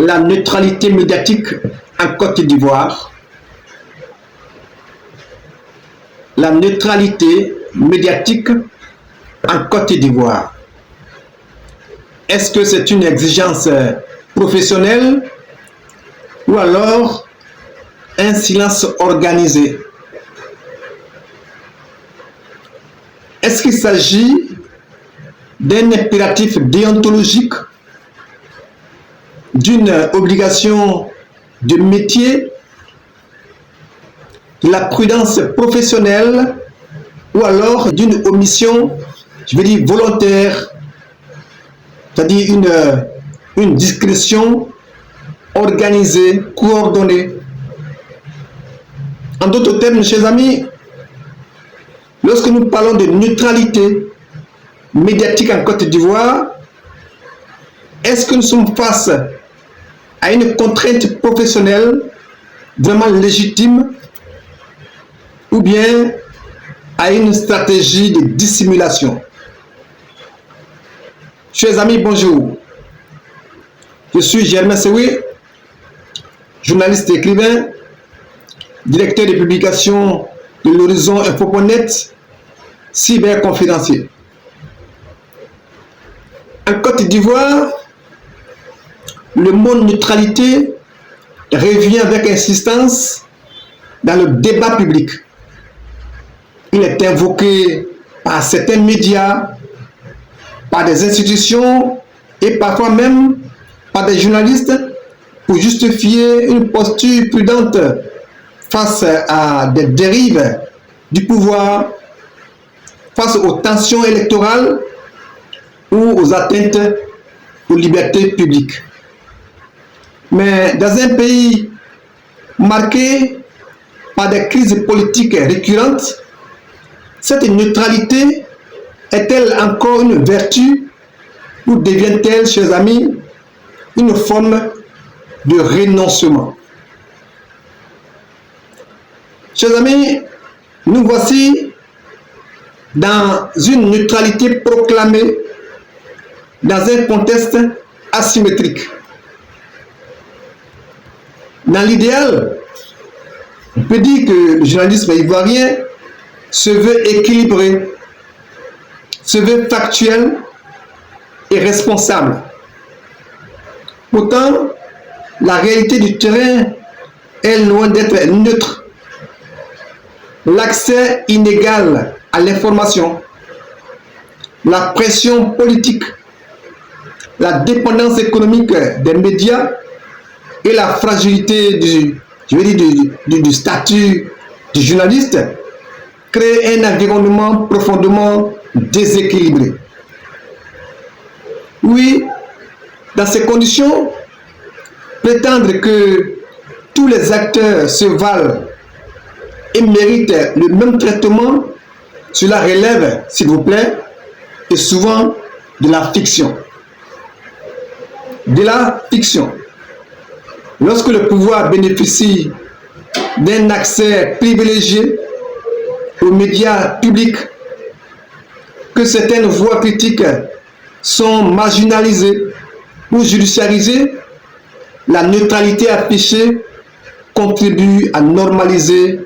la neutralité médiatique en Côte d'Ivoire. La neutralité médiatique en Côte d'Ivoire. Est-ce que c'est une exigence professionnelle ou alors un silence organisé? Est-ce qu'il s'agit d'un impératif déontologique, d'une obligation de métier, de la prudence professionnelle ou alors d'une omission, je veux dire volontaire, c'est-à-dire une discrétion organisée, coordonnée? En d'autres termes, chers amis, lorsque nous parlons de neutralité médiatique en Côte d'Ivoire, est-ce que nous sommes face à une contrainte professionnelle vraiment légitime ou bien à une stratégie de dissimulation? Chers amis, bonjour. Je suis Germain Sewi, journaliste et écrivain, directeur de publication de l'Horizon Info.net, cyberconférencier. En Côte d'Ivoire, le mot neutralité revient avec insistance dans le débat public. Il est invoqué par certains médias, par des institutions et parfois même par des journalistes pour justifier une posture prudente face à des dérives du pouvoir, face aux tensions électorales ou aux atteintes aux libertés publiques. Mais dans un pays marqué par des crises politiques récurrentes, cette neutralité est-elle encore une vertu ou devient-elle, chers amis, une forme de renoncement? Chers amis, nous voici dans une neutralité proclamée dans un contexte asymétrique. Dans l'idéal, on peut dire que le journalisme ivoirien se veut équilibré, se veut factuel et responsable. Pourtant, la réalité du terrain est loin d'être neutre. L'accès inégal à l'information, la pression politique, la dépendance économique des médias et la fragilité du statut du journaliste créent un environnement profondément déséquilibré. Oui, dans ces conditions, prétendre que tous les acteurs se valent et méritent le même traitement, cela relève, s'il vous plaît, et souvent de la fiction. De la fiction. Lorsque le pouvoir bénéficie d'un accès privilégié aux médias publics, que certaines voix critiques sont marginalisées ou judiciarisées, la neutralité affichée contribue à normaliser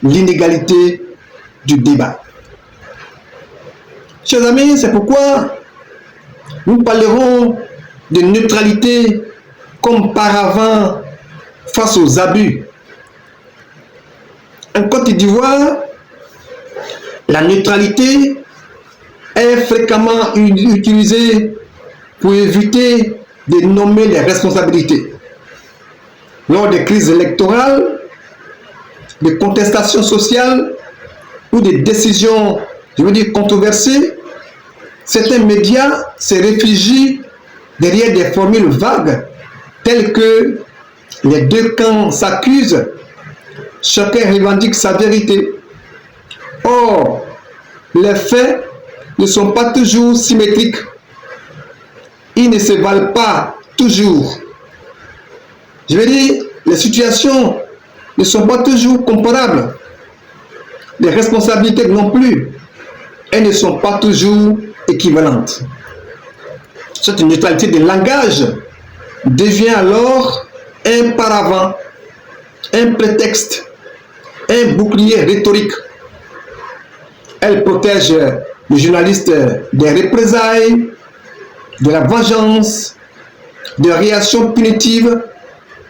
l'inégalité du débat. Chers amis, c'est pourquoi nous parlerons de neutralité comme paravent face aux abus. En Côte d'Ivoire, la neutralité est fréquemment utilisée pour éviter de nommer les responsabilités. Lors des crises électorales, des contestations sociales ou des décisions, controversées, certains médias se réfugient derrière des formules vagues telles que les deux camps s'accusent, chacun revendique sa vérité. Or, les faits ne sont pas toujours symétriques. Ils ne se valent pas toujours. Les situations ne sont pas toujours comparables. Les responsabilités non plus. Elles ne sont pas toujours équivalentes. C'est une neutralité de langage devient alors un paravent, un prétexte, un bouclier rhétorique. Elle protège le journaliste des représailles, de la vengeance, de réactions punitives,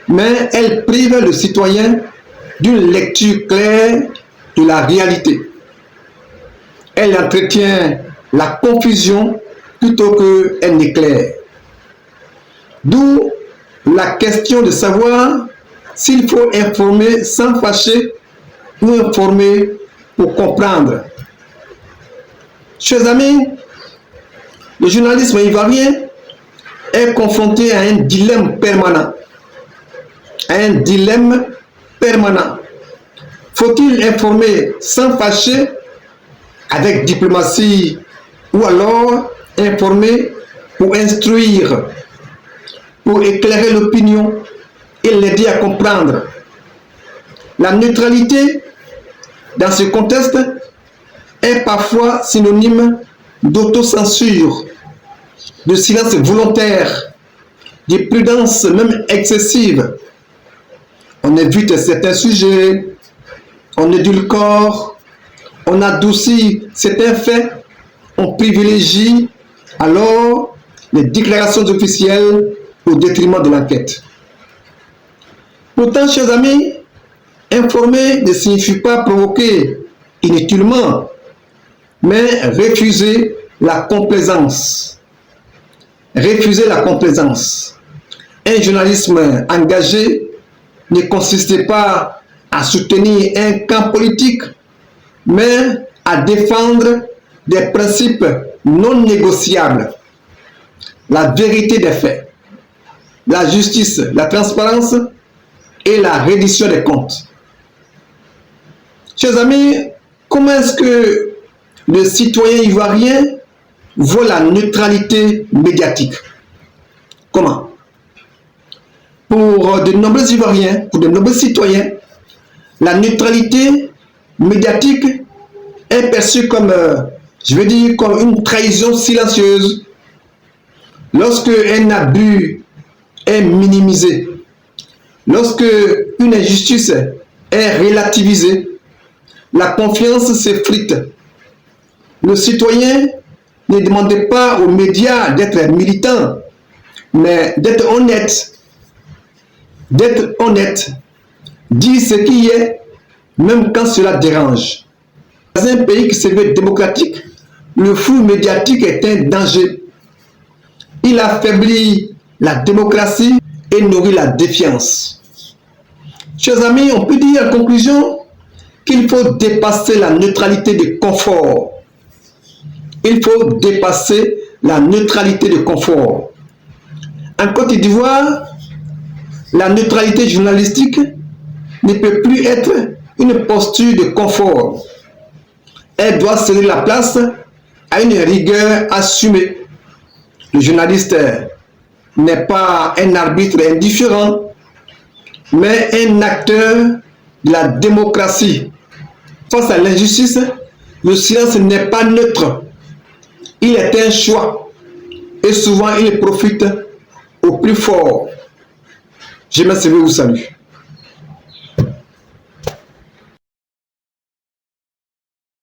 mais elle prive le citoyen d'une lecture claire de la réalité. Elle entretient la confusion plutôt qu'elle n'éclaire. D'où la question de savoir s'il faut informer sans fâcher ou informer pour comprendre. Chers amis, le journalisme ivoirien est confronté à un dilemme permanent. Un dilemme permanent. Faut-il informer sans fâcher avec diplomatie ou alors informer pour instruire, pour éclairer l'opinion et l'aider à comprendre? La neutralité dans ce contexte est parfois synonyme d'autocensure, de silence volontaire, de prudence même excessive. On évite certains sujets, on édulcore, on adoucit certains faits, on privilégie alors les déclarations officielles au détriment de l'enquête. Pourtant, chers amis, informer ne signifie pas provoquer inutilement, mais refuser la complaisance. Refuser la complaisance. Un journalisme engagé ne consistait pas à soutenir un camp politique, mais à défendre des principes non négociables. La vérité des faits, la justice, la transparence et la reddition des comptes. Chers amis, comment est-ce que le citoyen ivoirien voit la neutralité médiatique? Comment? Pour de nombreux Ivoiriens, pour de nombreux citoyens, la neutralité médiatique est perçue comme, comme une trahison silencieuse. Lorsque un abus est minimisé, lorsque une injustice est relativisée, la confiance s'effrite. Le citoyen ne demandait pas aux médias d'être militants, mais d'être honnête. D'être honnête, dire ce qui est, même quand cela dérange. Dans un pays qui se veut démocratique, le flou médiatique est un danger. Il affaiblit la démocratie et nourrit la défiance. Chers amis, on peut dire en conclusion qu'il faut dépasser la neutralité de confort. Il faut dépasser la neutralité de confort. En Côte d'Ivoire, la neutralité journalistique ne peut plus être une posture de confort. Elle doit céder la place à une rigueur assumée. Le journaliste n'est pas un arbitre indifférent, mais un acteur de la démocratie. Face à l'injustice, le silence n'est pas neutre. Il est un choix et souvent il profite au plus fort. Je vous salue.